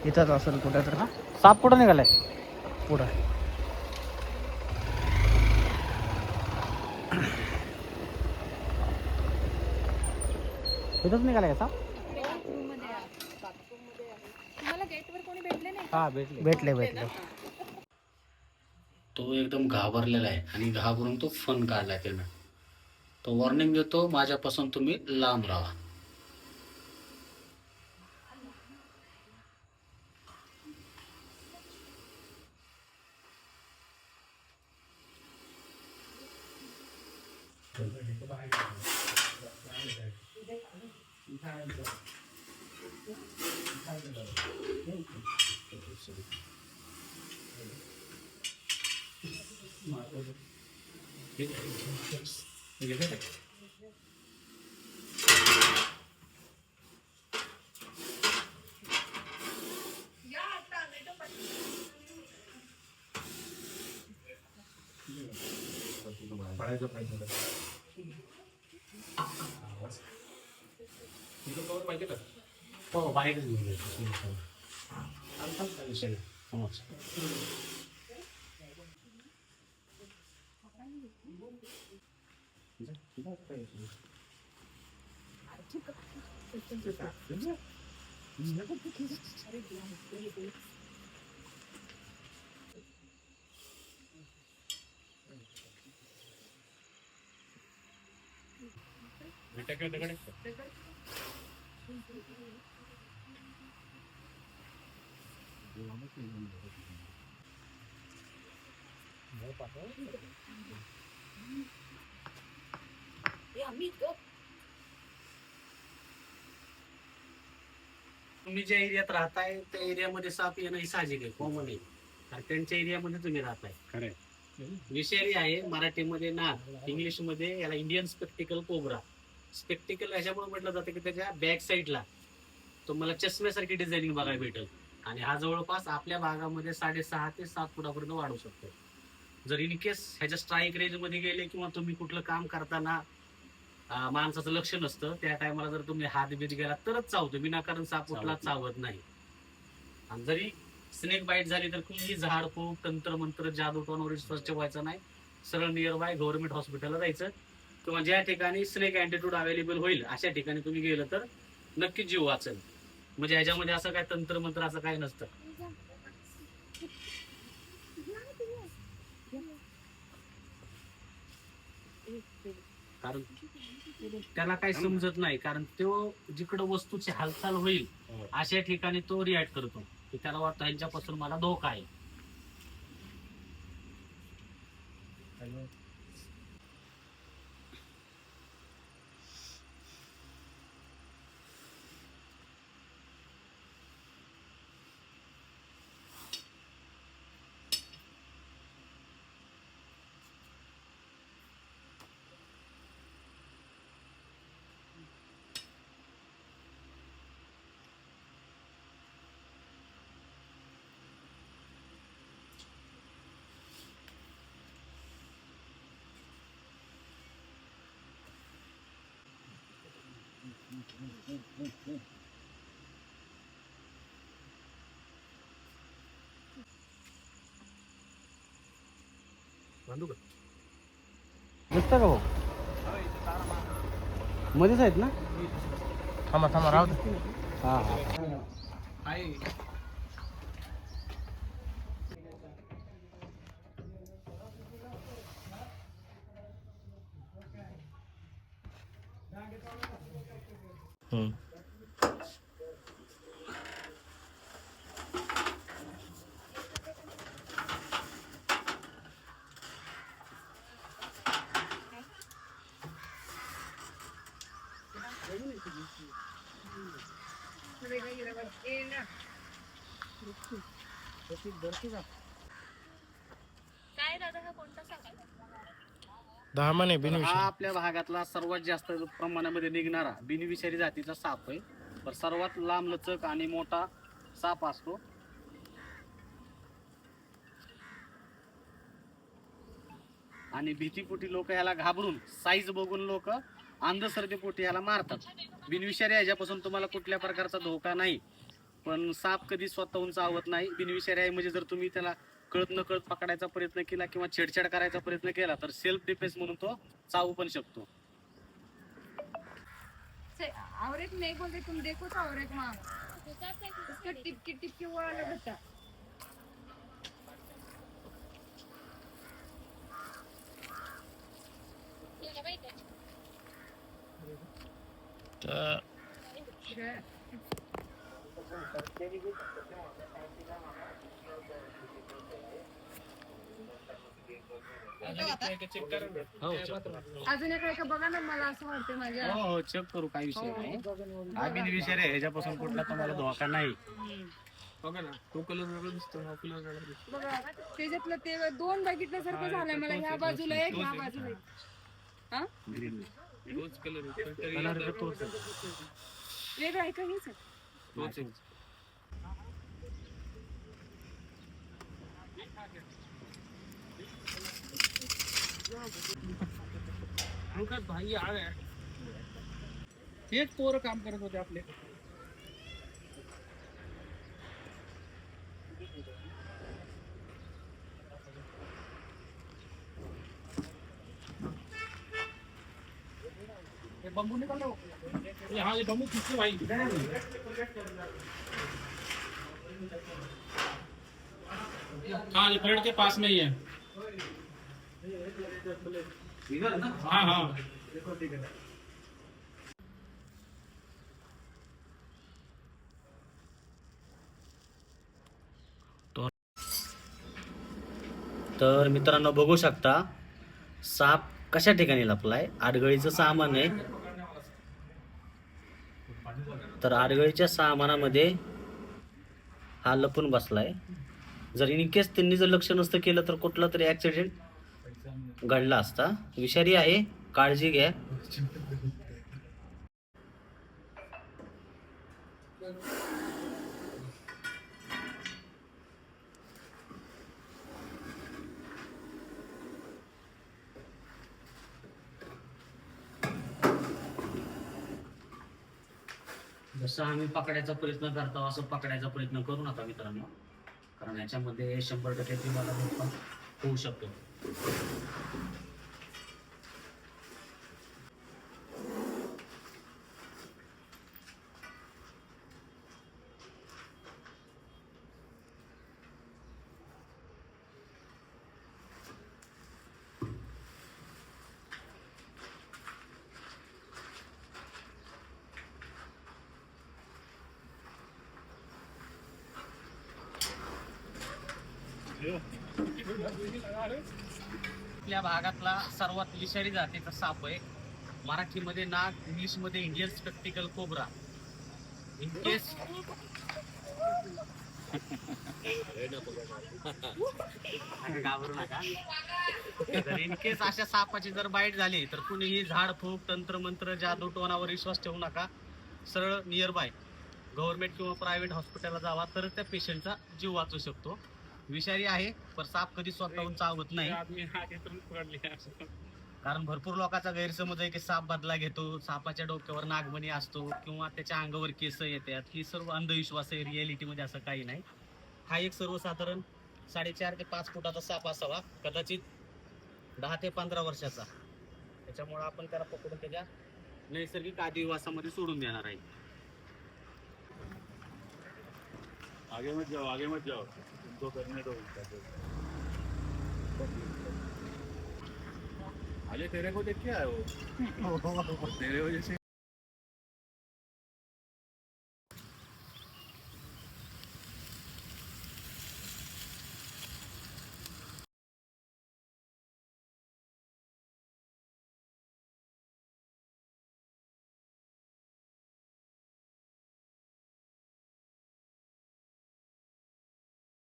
इथंच असेल कुठं तर. साप कुठं निघालाय? पुढं इथंच निघालाय का साप? तुम्हाला गेटवर कोणी भेटले नाही? हा भेटले. भेटले. तो एकदम घाबरलेला आहे आणि घाबरून तो फन काढलाय त्यानं. तो वॉर्निंग देतो, माझ्यापासून तुम्ही लांब राहा. हो बाहेरच घेऊन येतो. तुम्ही ज्या एरियात राहताय त्या एरियामध्ये साप येणं ही साहजिक आहे, कॉमन आहे. कारण त्यांच्या एरियामध्ये तुम्ही राहताय. खरं विषारी आहे. मराठीमध्ये नाग, इंग्लिश मध्ये याला इंडियन स्पेक्टिकल कोब्रा. स्पेक्टिकल याच्यामुळे म्हटलं जातं की त्याच्या बॅक साईडला तुम्हाला चष्म्यासारखी डिझाईनिंग बघायला भेटेल आणि हा जवळपास आपल्या भागामध्ये 6.5 ते 7 फुटापर्यंत वाढू शकतो. जर इन केस ह्याच्या स्ट्राईक रेंज मध्ये गेले किंवा तुम्ही कुठलं काम करताना माणसाचं लक्ष नसतं, त्या टायमाला जर तुम्ही हात बीत गेला तरच चावतो, विनाकारण साप कुठला चावत नाही. आणि जरी स्नेक बाईट झाली तर कुठलीही झाडफूक, तंत्र मंत्र, जादू टोनवर विश्वास ठेवायचा नाही. सरळ नियर बाय गव्हर्नमेंट हॉस्पिटलला जायचं किंवा ज्या ठिकाणी स्नेक अँटीट्यूड अवेलेबल होईल अशा ठिकाणी तुम्ही गेलं तर नक्कीच जीव वाचेल. म्हणजे ह्याच्यामध्ये असं काय तंत्र मंत्र असं काय नसतं. कारण त्याला काही समजत नाही, कारण तो जिकडं वस्तूची हालचाल होईल अशा ठिकाणी तो रिॲक्ट करतो की त्याला वाटतं ह्यांच्यापासून मला धोका आहे. बांधू का? दिसतं का भाऊ? मध्येच आहेत ना? थांबा राहू दे. हा हा. काय दादा, हा कोणता साप आहे? 10 महिने हा बिनविषयी. आपल्या भागातला सर्वात जास्त प्रमाणामध्ये निघणारा बिनविषारी जातीचा साप आहे. तर सर्वात लांब लचक आणि मोठा साप असतो. आणि भीतीपोटी लोक ह्याला घाबरून साईज बघून लोक अंधश्रद्धेपोटी ह्याला मारतात. बिनविषारी ह्याच्यापासून तुम्हाला कुठल्या प्रकारचा धोका नाही. पण साप कधी स्वतःहून चावत नाही. बिनविषारी आहे म्हणजे जर तुम्ही त्याला कळत न कळत पकडायचा प्रयत्न केला किंवा छेडछाड करायचा प्रयत्न केला तर सेल्फ डिफेन्स म्हणून तो चावू पण शकतो. और एक नहीं बोलते तुम देखो तो और एक माँ उसका टिपकी टिपकी वो वाला बता तर अजून एक आहे का बघा ना मला असं वाटतं माझ्या हो हो चेक करू, काही विषय नाही. हा बिनविषारी आहे, ह्याच्यापासून कुठला तुम्हाला धोका नाही. बघा ना, तो कलर वेगळा दिसतो, हा कलर वेगळा दिसतो. बघा त्याच्यातलं ते दोन बघितल्यासारखं झालंय मला. ह्या बाजूला एक ह्या बाजूला एक. हा तोच कलर कलर तोच आहे. वेगळं आहे का हेच आहे? तोच आहे. भाई आळ हेच पोरं काम करत होते आपले. बम्बू निकालो. हाँ ये बम्बू खींचो भाई. हाँ ये पेड़ के पास में ही है. हाँ हाँ तर मित्रांनो बघू शकता साप कशा ठिकाणी लपलाय. आडगळीचं सामान आहे. तर आडगळीच्या सामानामध्ये हा लपून बसलाय. जर इन केस त्यांनी जर लक्ष नसतं केलं तर कुठला तरी ऍक्सिडेंट घडला असता. विषारी आहे, काळजी घ्या. जसं आम्ही पकडायचा प्रयत्न करतो असं पकडायचा प्रयत्न करू नका मित्रांनो, कारण याच्यामध्ये 100% तुम्हाला नुकसान होऊ शकतो. आपल्या भागातला सर्वात विषारी जातीचा साप आहे. मराठीमध्ये नाग, इंग्लिशमध्ये Indian spectacled cobra. In case घाबरू नका. जर इन केस अशा सापाची जर बाईट झाली तर कुणीही झाडफूक, तंत्रमंत्र, जादू टोनावर विश्वास ठेवू नका. सरळ नियर बाय गव्हर्नमेंट किंवा प्रायव्हेट हॉस्पिटलला जावा तर त्या पेशंटचा जीव वाचू शकतो. विषारी आहे पण साप कधी स्वतःहून चावत नाही. कारण भरपूर लोकांचा गैरसमज आहे की साप बदला घेतो, सापाच्या डोक्यावर नागमणी असतो किंवा त्याच्या अंगावर केस येतात. ही सर्व अंधविश्वास आहे. रियालिटीमध्ये असं काही नाही. हा एक सर्वसाधारण 4.5 ते 5 फुटाचा साप असावा, कदाचित 10 ते 15 वर्षाचा. त्याच्यामुळे आपण त्याला पकडून त्याच्या नैसर्गिक आदिवासामध्ये सोडून देणार आहे. आगे मत जाओ तुमको करने दो. अरे तेरे को देख के आए हो तेरे वजह से